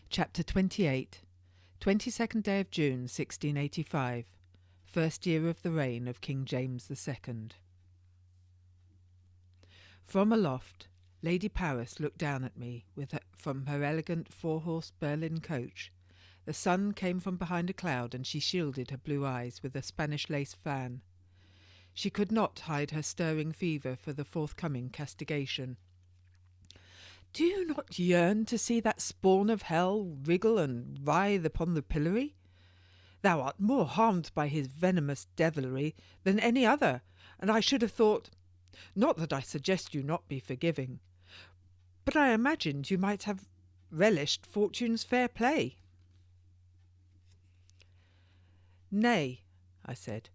Chapter 28, 22nd day of June 1685, first year of the reign of King James II. From aloft, Lady Paris looked down at me from her elegant four-horse Berlin coach. The sun came from behind a cloud, and she shielded her blue eyes with a Spanish lace fan. She could not hide her stirring fever for the forthcoming castigation. "Do you not yearn to see that spawn of hell wriggle and writhe upon the pillory? Thou art more harmed by his venomous devilry than any other, and I should have thought— not that I suggest you not be forgiving, but I imagined you might have relished fortune's fair play." "Nay," I said,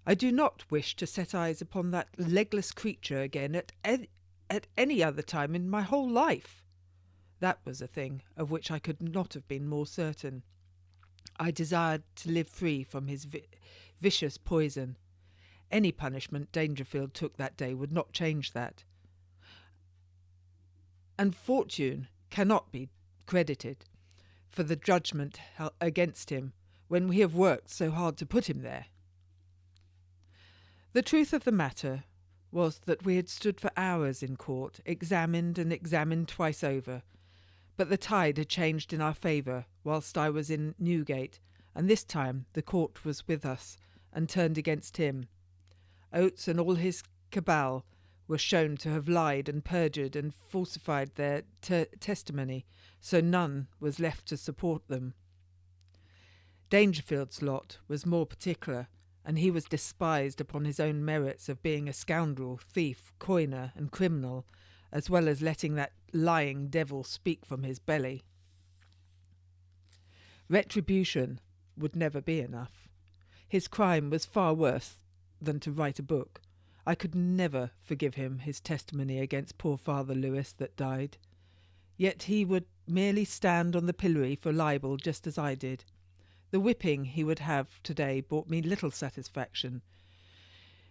"I do not wish to set eyes upon that legless creature again at any other time in my whole life." That was a thing of which I could not have been more certain. I desired to live free from his vicious poison. Any punishment Dangerfield took that day would not change that. And fortune cannot be credited for the judgment against him when we have worked so hard to put him there. The truth of the matter was that we had stood for hours in court, examined and examined twice over, but the tide had changed in our favour whilst I was in Newgate, and this time the court was with us and turned against him. Oates and all his cabal were shown to have lied and perjured and falsified their testimony, so none was left to support them. Dangerfield's lot was more particular, and he was despised upon his own merits of being a scoundrel, thief, coiner, and criminal, as well as letting that lying devil speak from his belly. Retribution would never be enough. His crime was far worse than to write a book. I could never forgive him his testimony against poor Father Lewis that died. Yet he would merely stand on the pillory for libel just as I did. The whipping he would have today brought me little satisfaction.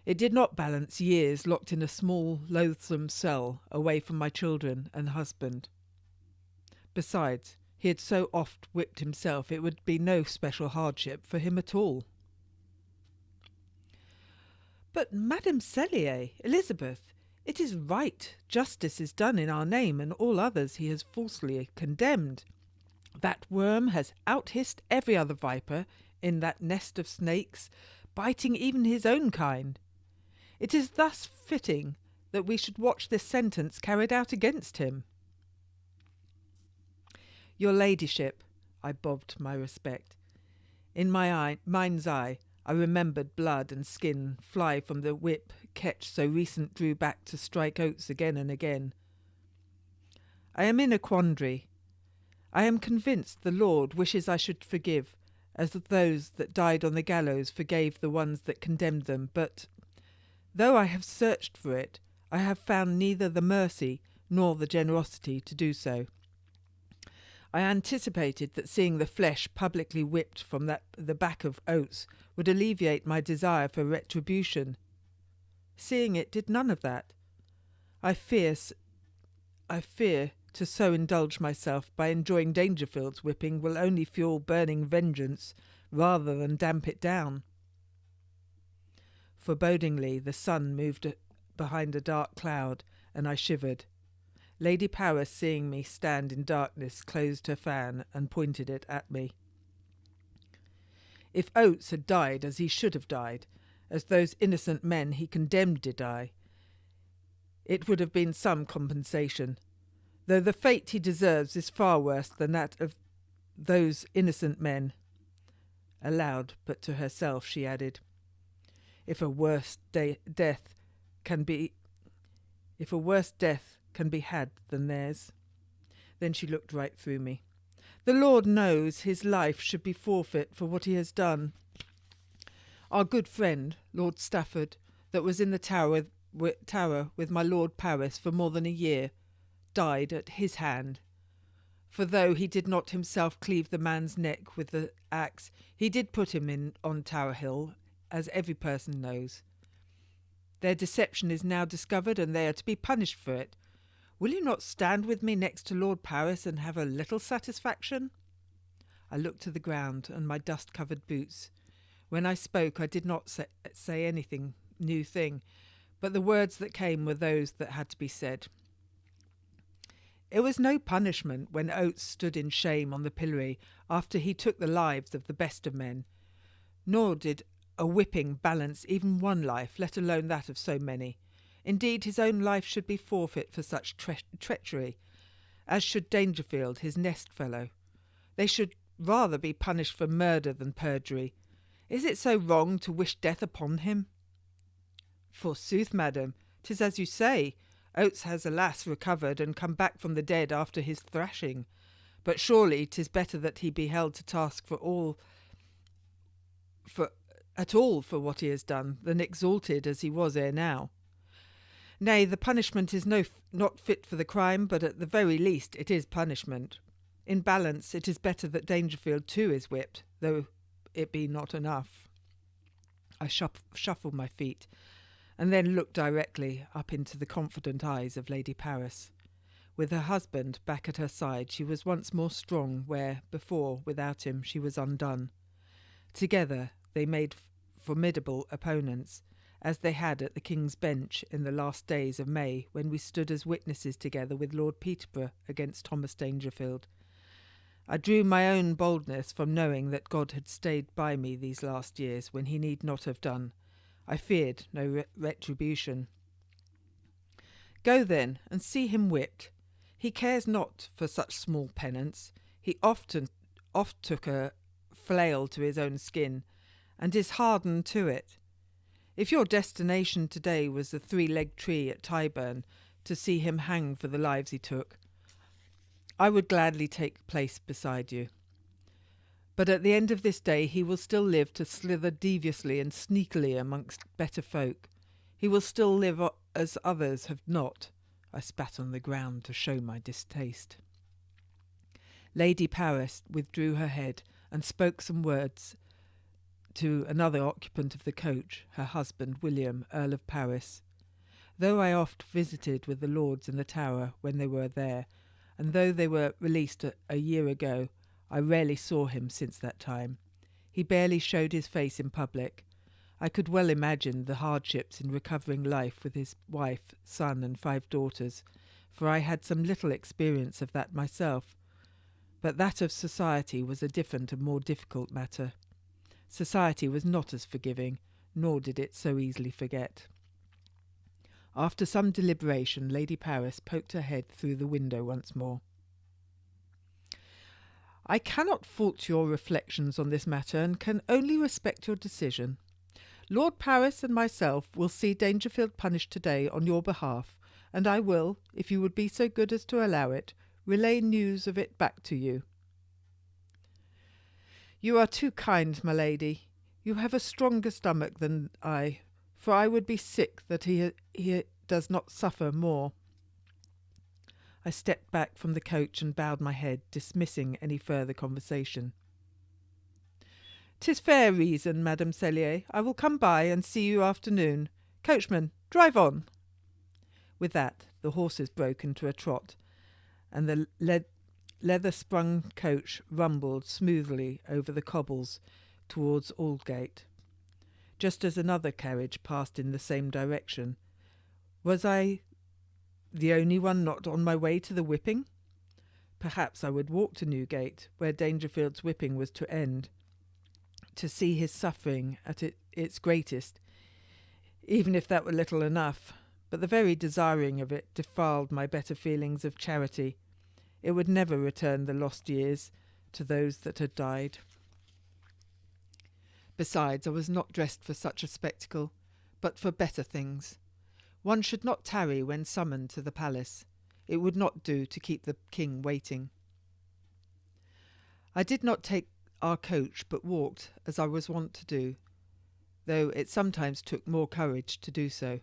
It did not balance years locked in a small, loathsome cell away from my children and husband. Besides, he had so oft whipped himself it would be no special hardship for him at all. "But, Madame Cellier, Elizabeth, it is right justice is done in our name, and all others he has falsely condemned. That worm has out-hissed every other viper in that nest of snakes, biting even his own kind. It is thus fitting that we should watch this sentence carried out against him." "Your ladyship," I bobbed my respect. In my mind's eye, I remembered blood and skin fly from the whip Ketch so recent drew back to strike Oates again and again. "I am in a quandary. I am convinced the Lord wishes I should forgive, as those that died on the gallows forgave the ones that condemned them, but though I have searched for it, I have found neither the mercy nor the generosity to do so. I anticipated that seeing the flesh publicly whipped from the back of Oates would alleviate my desire for retribution. Seeing it did none of that. I fear to so indulge myself by enjoying Dangerfield's whipping will only fuel burning vengeance rather than damp it down." Forebodingly, the sun moved behind a dark cloud, and I shivered. Lady Paris, seeing me stand in darkness, closed her fan and pointed it at me. "If Oates had died as he should have died, as those innocent men he condemned did die, it would have been some compensation, though the fate he deserves is far worse than that of those innocent men." Aloud, but to herself, she added, If a worse death can be had than theirs." Then she looked right through me. "The Lord knows his life should be forfeit for what he has done. Our good friend, Lord Stafford, that was in the tower with my Lord Paris for more than a year, died at his hand. For though he did not himself cleave the man's neck with the axe, he did put him on Tower Hill, as every person knows. Their deception is now discovered, and they are to be punished for it. Will you not stand with me next to Lord Paris and have a little satisfaction?" I looked to the ground and my dust-covered boots. When I spoke, I did not say anything new thing, but the words that came were those that had to be said. It was no punishment when Oates stood in shame on the pillory after he took the lives of the best of men, nor did a whipping balance even one life, let alone that of so many. Indeed, his own life should be forfeit for such treachery, as should Dangerfield, his nest fellow. They should rather be punished for murder than perjury. Is it so wrong to wish death upon him? Forsooth, madam, 'tis as you say. Oates has, alas, recovered and come back from the dead after his thrashing. But surely 'tis better that he be held to task for what he has done, than exalted as he was ere now. Nay, the punishment is not fit for the crime, but at the very least it is punishment. In balance, it is better that Dangerfield too is whipped, though it be not enough. I shuffled my feet, and then looked directly up into the confident eyes of Lady Paris. With her husband back at her side, she was once more strong where, before, without him, she was undone. Together they made formidable opponents, as they had at the King's Bench in the last days of May, when we stood as witnesses together with Lord Peterborough against Thomas Dangerfield. I drew my own boldness from knowing that God had stayed by me these last years when he need not have done. I feared no retribution. Go then, and see him whipped. He cares not for such small penance. He oft took a flail to his own skin, and is hardened to it. If your destination today was the three-legged tree at Tyburn, to see him hang for the lives he took, I would gladly take place beside you. But at the end of this day he will still live to slither deviously and sneakily amongst better folk. He will still live as others have not. I spat on the ground to show my distaste. Lady Paris withdrew her head and spoke some words to another occupant of the coach, her husband, William, Earl of Paris. Though I oft visited with the lords in the Tower when they were there, and though they were released a year ago, I rarely saw him since that time. He barely showed his face in public. I could well imagine the hardships in recovering life with his wife, son, and 5 daughters, for I had some little experience of that myself. But that of society was a different and more difficult matter. Society was not as forgiving, nor did it so easily forget. After some deliberation, Lady Paris poked her head through the window once more. I cannot fault your reflections on this matter, and can only respect your decision. Lord Paris and myself will see Dangerfield punished today on your behalf, and I will, if you would be so good as to allow it, relay news of it back to you. You are too kind, my lady. You have a stronger stomach than I, for I would be sick that he does not suffer more. I stepped back from the coach and bowed my head, dismissing any further conversation. "'Tis fair reason, Madame Cellier. I will come by and see you afternoon. Coachman, drive on." With that, the horses broke into a trot, and the leather-sprung coach rumbled smoothly over the cobbles towards Aldgate. Just as another carriage passed in the same direction. Was I the only one not on my way to the whipping? Perhaps I would walk to Newgate, where Dangerfield's whipping was to end, to see his suffering at its greatest, even if that were little enough. But the very desiring of it defiled my better feelings of charity. It would never return the lost years to those that had died. Besides, I was not dressed for such a spectacle, but for better things. One should not tarry when summoned to the palace. It would not do to keep the king waiting. I did not take our coach, but walked, as I was wont to do, though it sometimes took more courage to do so.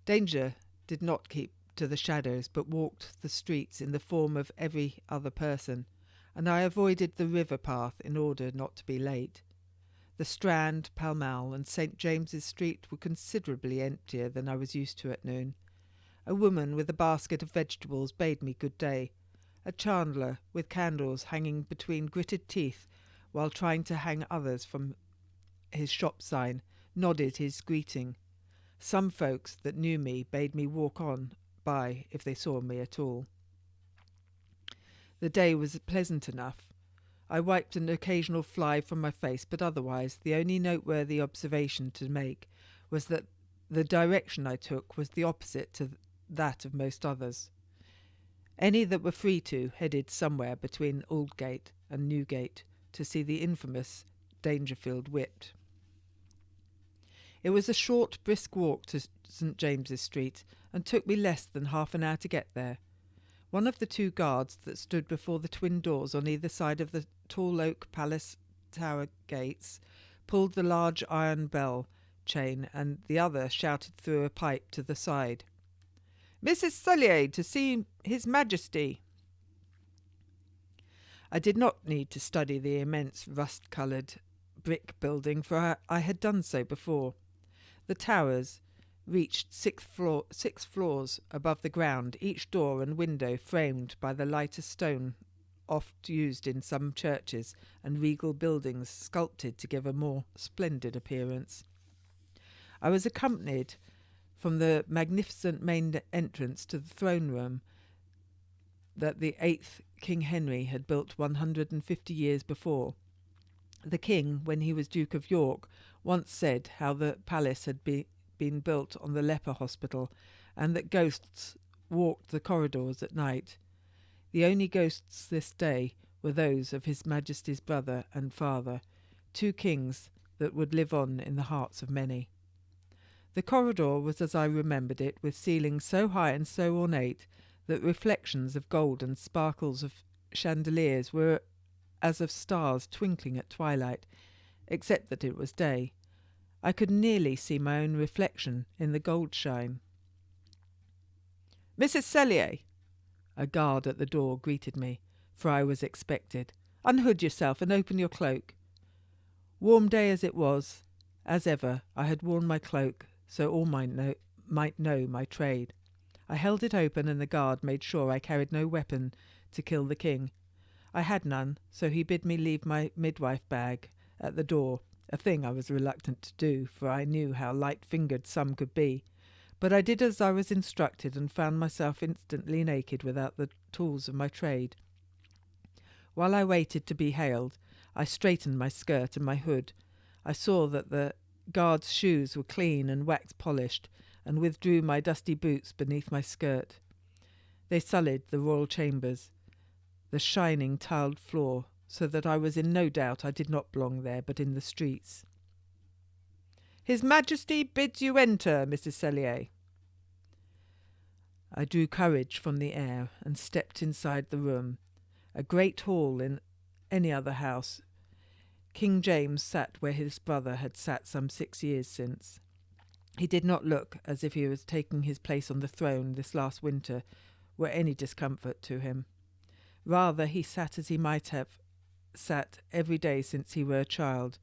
Danger did not keep to the shadows, but walked the streets in the form of every other person, and I avoided the river path in order not to be late. The Strand, Pall Mall, and St. James's Street were considerably emptier than I was used to at noon. A woman with a basket of vegetables bade me good day. A chandler with candles hanging between gritted teeth while trying to hang others from his shop sign nodded his greeting. Some folks that knew me bade me walk on by if they saw me at all. The day was pleasant enough. I wiped an occasional fly from my face, but otherwise the only noteworthy observation to make was that the direction I took was the opposite to that of most others. Any that were free to headed somewhere between Aldgate and Newgate to see the infamous Dangerfield whipped. It was a short, brisk walk to St. James's Street, and took me less than half an hour to get there. One of the two guards that stood before the twin doors on either side of the tall oak palace tower gates pulled the large iron bell chain, and the other shouted through a pipe to the side, "Mrs. Cellier, to see His Majesty." I did not need to study the immense rust-coloured brick building, for I had done so before. The towers reached six floors above the ground, each door and window framed by the lighter stone oft used in some churches and regal buildings, sculpted to give a more splendid appearance. I was accompanied from the magnificent main entrance to the throne room that the 8th King Henry had built 150 years before. The king, when he was Duke of York, once said how the palace had been built on the leper hospital, and that ghosts walked the corridors at night. The only ghosts this day were those of His Majesty's brother and father, two kings that would live on in the hearts of many. The corridor was as I remembered it, with ceilings so high and so ornate that reflections of gold and sparkles of chandeliers were as of stars twinkling at twilight, except that it was day. I could nearly see my own reflection in the gold shine. "Mrs. Cellier!" A guard at the door greeted me, for I was expected. "Unhood yourself and open your cloak." Warm day as it was, as ever, I had worn my cloak, so all might know my trade. I held it open, and the guard made sure I carried no weapon to kill the king. I had none, so he bid me leave my midwife bag at the door, a thing I was reluctant to do, for I knew how light-fingered some could be. But I did as I was instructed, and found myself instantly naked without the tools of my trade. While I waited to be hailed, I straightened my skirt and my hood. I saw that the guard's shoes were clean and wax-polished, and withdrew my dusty boots beneath my skirt. They sullied the royal chambers, the shining tiled floor, so that I was in no doubt I did not belong there, but in the streets. "His Majesty bids you enter, Mrs. Cellier." I drew courage from the air and stepped inside the room, a great hall in any other house. King James sat where his brother had sat some 6 years since. He did not look as if he was taking his place on the throne this last winter were any discomfort to him. Rather, he sat as he might have sat every day since he were a child,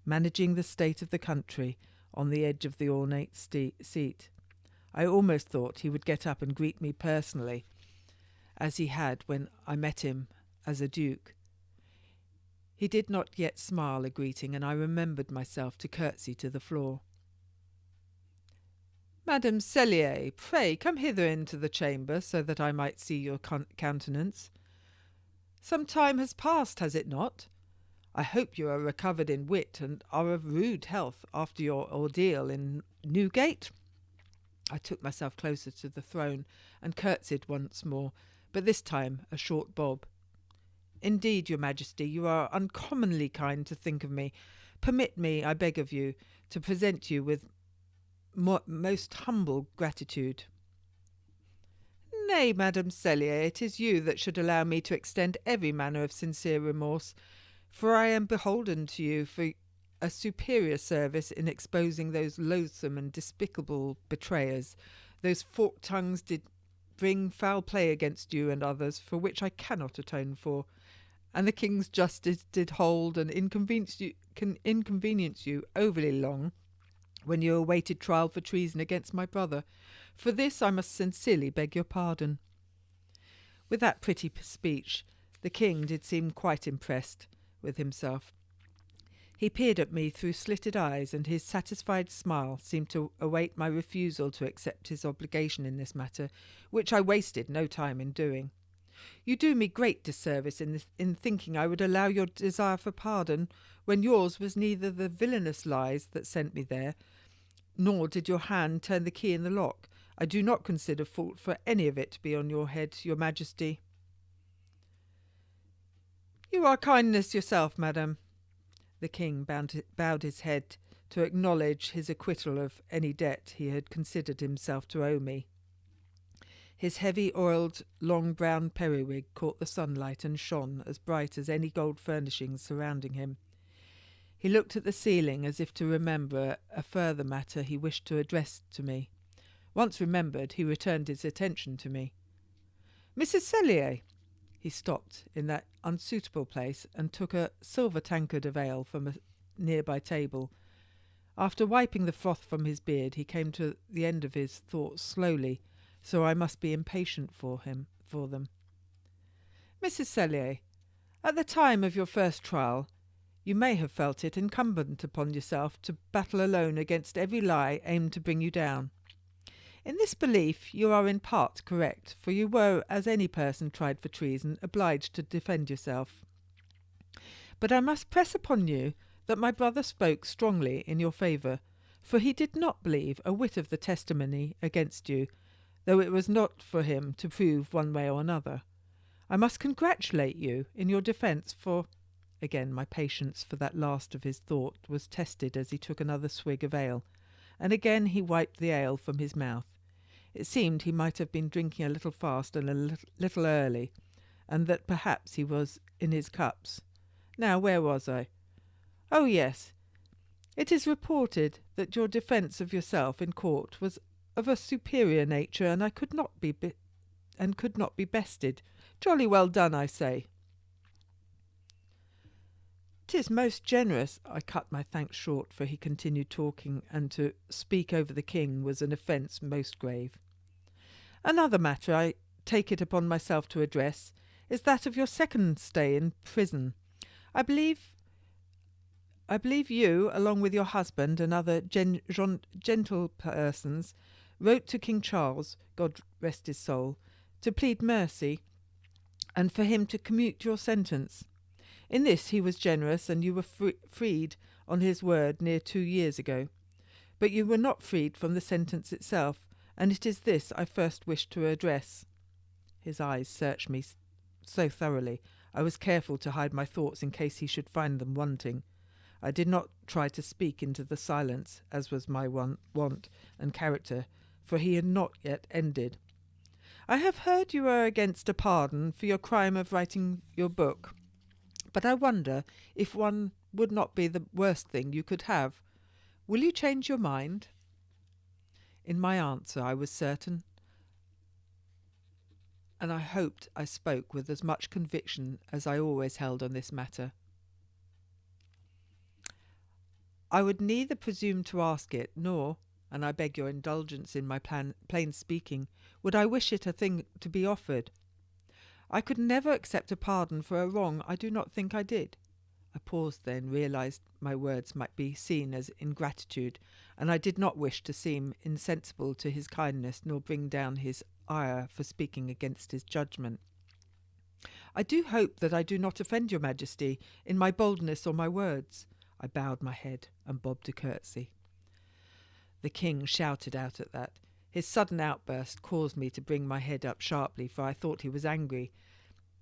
managing the state of the country on the edge of the ornate seat. I almost thought he would get up and greet me personally, as he had when I met him as a duke. He did not yet smile a greeting, and I remembered myself to curtsy to the floor. "Madame Cellier, pray come hither into the chamber, so that I might see your countenance. Some time has passed, has it not? I hope you are recovered in wit, and are of rude health after your ordeal in Newgate." I took myself closer to the throne and curtsied once more, but this time a short bob. "Indeed, your Majesty, you are uncommonly kind to think of me. Permit me, I beg of you, to present you with most humble gratitude." "Nay, Madame Cellier, it is you that should allow me to extend every manner of sincere remorse, for I am beholden to you for a superior service in exposing those loathsome and despicable betrayers. Those forked tongues did bring foul play against you and others, for which I cannot atone for, and the king's justice did hold and inconvenience you overly long when you awaited trial for treason against my brother. For this I must sincerely beg your pardon." With that pretty speech, the king did seem quite impressed with himself. He peered at me through slitted eyes, and his satisfied smile seemed to await my refusal to accept his obligation in this matter, which I wasted no time in doing. You do me great disservice in thinking I would allow your desire for pardon, when yours was neither the villainous lies that sent me there, nor did your hand turn the key in the lock. I do not consider fault for any of it to be on your head, your majesty. You are kindness yourself, madam. The king bowed his head to acknowledge his acquittal of any debt he had considered himself to owe me. His heavy oiled, long brown periwig caught the sunlight and shone as bright as any gold furnishings surrounding him. He looked at the ceiling as if to remember a further matter he wished to address to me. Once remembered, he returned his attention to me. Mrs. Cellier. He stopped in that unsuitable place and took a silver tankard of ale from a nearby table. After wiping the froth from his beard, he came to the end of his thoughts slowly, so I must be impatient for them. Mrs. Cellier, at the time of your first trial, you may have felt it incumbent upon yourself to battle alone against every lie aimed to bring you down. In this belief you are in part correct, for you were, as any person tried for treason, obliged to defend yourself. But I must press upon you that my brother spoke strongly in your favour, for he did not believe a whit of the testimony against you, though it was not for him to prove one way or another. I must congratulate you in your defence, for—" Again my patience for that last of his thought was tested as he took another swig of ale, and again he wiped the ale from his mouth. It seemed he might have been drinking a little fast and a little early, and that perhaps he was in his cups. Now, where was I? Oh, yes. It is reported that your defence of yourself in court was of a superior nature, and I could not be bested. Jolly well done, I say. 'Tis most generous. I cut my thanks short, for he continued talking, and to speak over the king was an offence most grave. Another matter I take it upon myself to address is that of your second stay in prison. I believe you, along with your husband and other gentle persons, wrote to King Charles, God rest his soul, to plead mercy, and for him to commute your sentence. In this he was generous, and you were freed on his word near 2 years ago. But you were not freed from the sentence itself, and it is this I first wish to address. His eyes searched me so thoroughly, I was careful to hide my thoughts in case he should find them wanting. I did not try to speak into the silence, as was my wont and character, for he had not yet ended. I have heard you are against a pardon for your crime of writing your book. But I wonder if one would not be the worst thing you could have. Will you change your mind? In my answer I was certain, and I hoped I spoke with as much conviction as I always held on this matter. I would neither presume to ask it, nor, and I beg your indulgence in my plain speaking, would I wish it a thing to be offered. I could never accept a pardon for a wrong I do not think I did. I paused then, realised my words might be seen as ingratitude, and I did not wish to seem insensible to his kindness, nor bring down his ire for speaking against his judgment. I do hope that I do not offend your majesty in my boldness or my words. I bowed my head and bobbed a curtsy. The king shouted out at that. His sudden outburst caused me to bring my head up sharply, for I thought he was angry.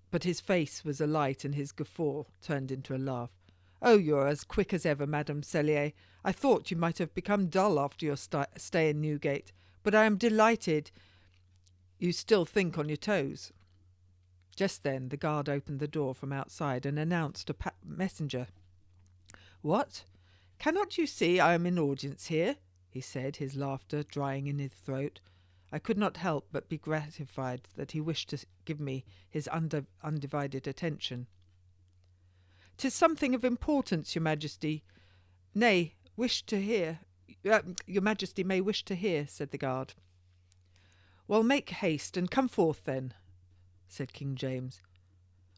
But his face was alight, and his guffaw turned into a laugh. "Oh, you're as quick as ever, Madame Cellier. I thought you might have become dull after your stay in Newgate, but I am delighted you still think on your toes." Just then the guard opened the door from outside and announced a messenger. "What? Cannot you see I am in audience here?" he said, his laughter drying in his throat. I could not help but be gratified that he wished to give me his undivided attention. "'Tis something of importance, your majesty. Nay, wish to hear. Your majesty may wish to hear," said the guard. "Well, make haste and come forth then." said King James.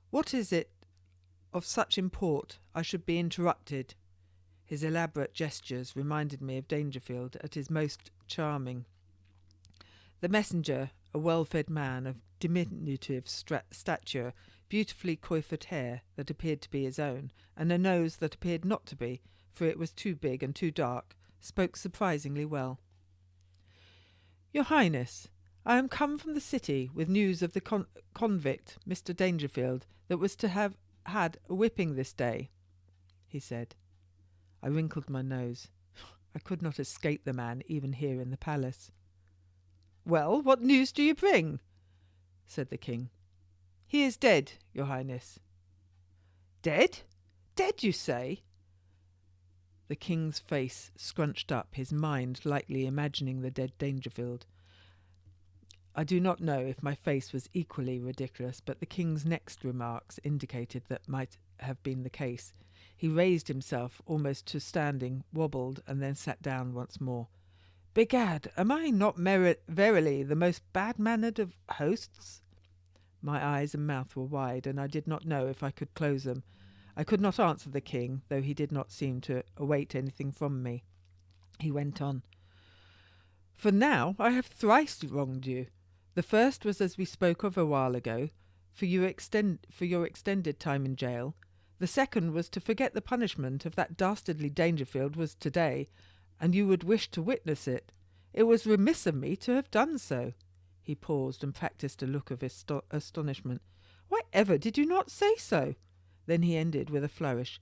"What is it of such import I should be interrupted?" His elaborate gestures reminded me of Dangerfield at his most charming. The messenger, a well-fed man of diminutive stature, beautifully coiffured hair that appeared to be his own, and a nose that appeared not to be, for it was too big and too dark, spoke surprisingly well. "Your Highness, I am come from the city with news of the convict, Mr. Dangerfield, that was to have had a whipping this day," he said. I wrinkled my nose. I could not escape the man even here in the palace. "Well, what news do you bring?" said the king. "He is dead, your Highness." "Dead? Dead, you say?" The king's face scrunched up, his mind lightly imagining the dead Dangerfield. I do not know if my face was equally ridiculous, but the king's next remarks indicated that might have been the case. He raised himself almost to standing, wobbled, and then sat down once more. "Begad, am I not verily the most bad-mannered of hosts?" My eyes and mouth were wide, and I did not know if I could close them. I could not answer the king, though he did not seem to await anything from me. He went on. "For now I have thrice wronged you. The first was as we spoke of a while ago, for your extended time in jail. The second was to forget the punishment of that dastardly Dangerfield was today, and you would wish to witness it. It was remiss of me to have done so." He paused and practised a look of astonishment. "Why ever did you not say so?" Then he ended with a flourish.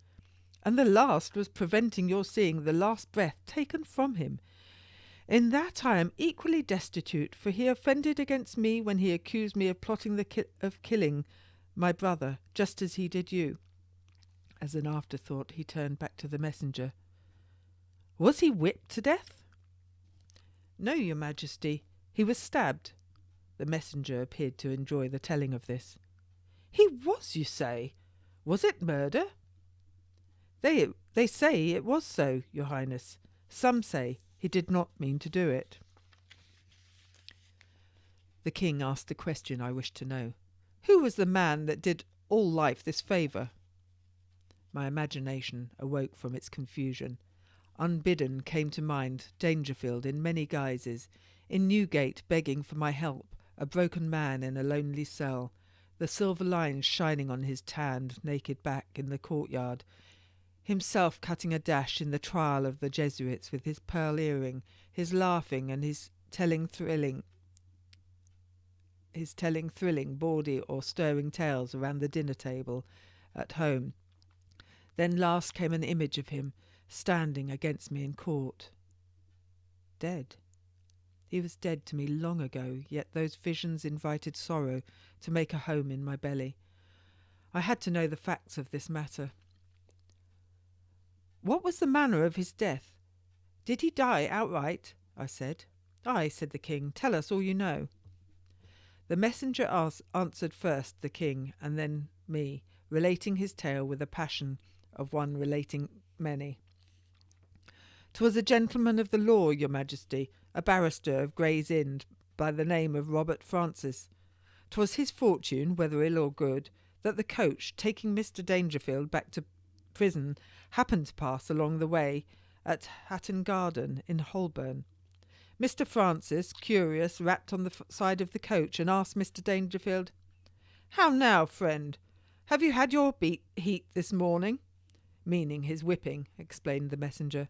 "And the last was preventing your seeing the last breath taken from him. In that I am equally destitute, for he offended against me when he accused me of plotting killing my brother, just as he did you." As an afterthought, he turned back to the messenger. "Was he whipped to death?" "No, your Majesty. He was stabbed." The messenger appeared to enjoy the telling of this. "He was, you say? Was it murder?" They say it was so, your Highness. Some say he did not mean to do it." The king asked the question I wished to know. "Who was the man that did all life this favour?" My imagination awoke from its confusion. Unbidden came to mind Dangerfield in many guises, in Newgate begging for my help, a broken man in a lonely cell, the silver lines shining on his tanned, naked back in the courtyard, himself cutting a dash in the trial of the Jesuits with his pearl earring, his laughing and his telling thrilling, bawdy or stirring tales around the dinner table at home. Then last came an image of him, standing against me in court. Dead. He was dead to me long ago, yet those visions invited sorrow to make a home in my belly. I had to know the facts of this matter. "What was the manner of his death? Did he die outright?" I said. "Aye," said the king. "Tell us all you know." The messenger answered first the king and then me, relating his tale with the passion of one relating many. "'Twas a gentleman of the law, your Majesty, a barrister of Gray's Inn, by the name of Robert Francis. 'Twas his fortune, whether ill or good, that the coach, taking Mr. Dangerfield back to prison, happened to pass along the way at Hatton Garden in Holborn. Mr. Francis, curious, rapped on the side of the coach and asked Mr. Dangerfield, 'How now, friend? Have you had your heat this morning?' Meaning his whipping," explained the messenger.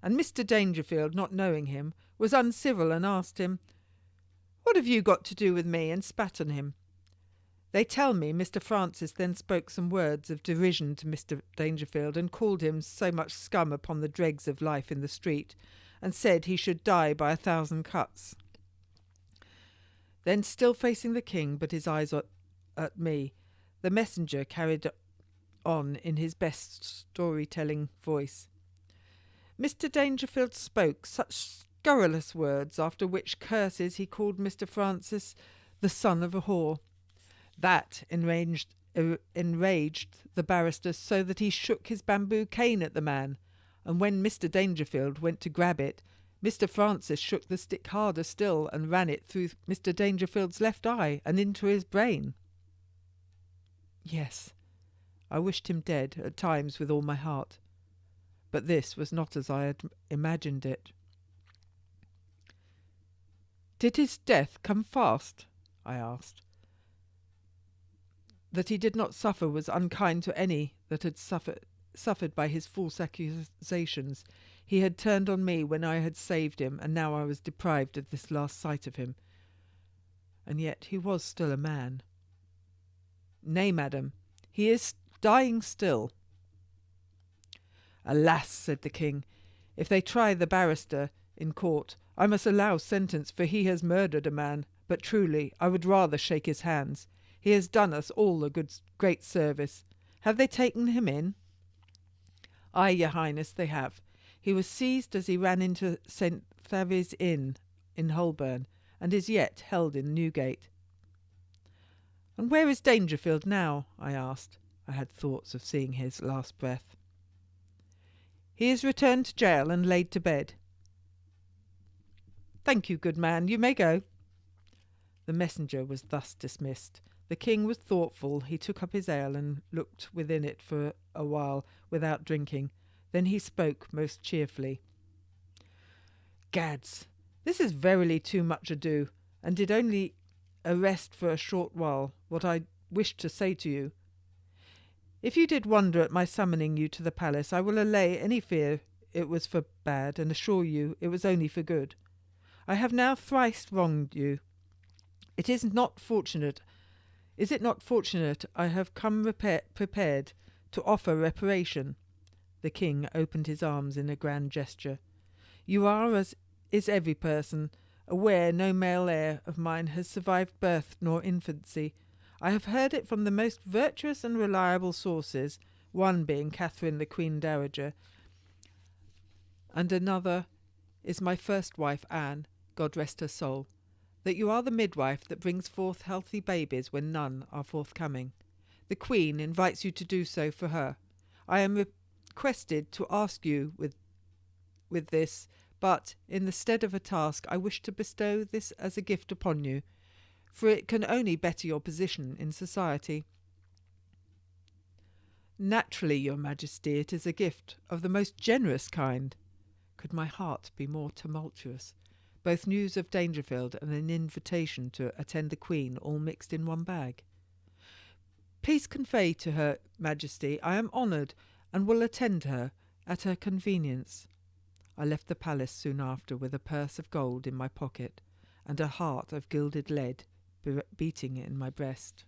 And Mr. Dangerfield, not knowing him, was uncivil and asked him, 'What have you got to do with me?' and spat on him. They tell me Mr. Francis then spoke some words of derision to Mr. Dangerfield and called him so much scum upon the dregs of life in the street, and said he should die by 1,000 cuts. Then, still facing the king, but his eyes at me, the messenger carried on in his best storytelling voice. Mr. Dangerfield spoke such scurrilous words, after which curses he called Mr. Francis the son of a whore. That enraged the barrister so that he shook his bamboo cane at the man, and when Mr. Dangerfield went to grab it, Mr. Francis shook the stick harder still and ran it through Mr. Dangerfield's left eye and into his brain. Yes, I wished him dead at times with all my heart, but this was not as I had imagined it. Did his death come fast? I asked. That he did not suffer was unkind to any that had suffered by his false accusations. He had turned on me when I had saved him, and now I was deprived of this last sight of him. And yet he was still a man. Nay, madam, he is dying still. Alas, said the king, if they try the barrister in court, I must allow sentence, for he has murdered a man, but truly I would rather shake his hands. He has done us all a great service. Have they taken him in? Aye, your highness, they have. He was seized as he ran into St. Thavies Inn in Holborn, and is yet held in Newgate. And where is Dangerfield now? I asked. I had thoughts of seeing his last breath. He is returned to jail and laid to bed. Thank you, good man, you may go. The messenger was thus dismissed. The king was thoughtful. He took up his ale and looked within it for a while without drinking. Then he spoke most cheerfully. Gads, this is verily too much ado, and did only arrest for a short while what I wished to say to you. If you did wonder at my summoning you to the palace, I will allay any fear it was for bad, and assure you it was only for good. I have now thrice wronged you. Is it not fortunate I have come prepared to offer reparation? The king opened his arms in a grand gesture. You are, as is every person, aware no male heir of mine has survived birth nor infancy. I have heard it from the most virtuous and reliable sources, one being Catherine the Queen Dowager, and another is my first wife Anne, God rest her soul, that you are the midwife that brings forth healthy babies when none are forthcoming. The Queen invites you to do so for her. I am requested to ask you with this, but in the stead of a task I wish to bestow this as a gift upon you, for it can only better your position in society. Naturally, your majesty, it is a gift of the most generous kind. Could my heart be more tumultuous? Both news of Dangerfield and an invitation to attend the Queen all mixed in one bag. Please convey to her majesty I am honoured and will attend her at her convenience. I left the palace soon after with a purse of gold in my pocket and a heart of gilded lead beating in my breast.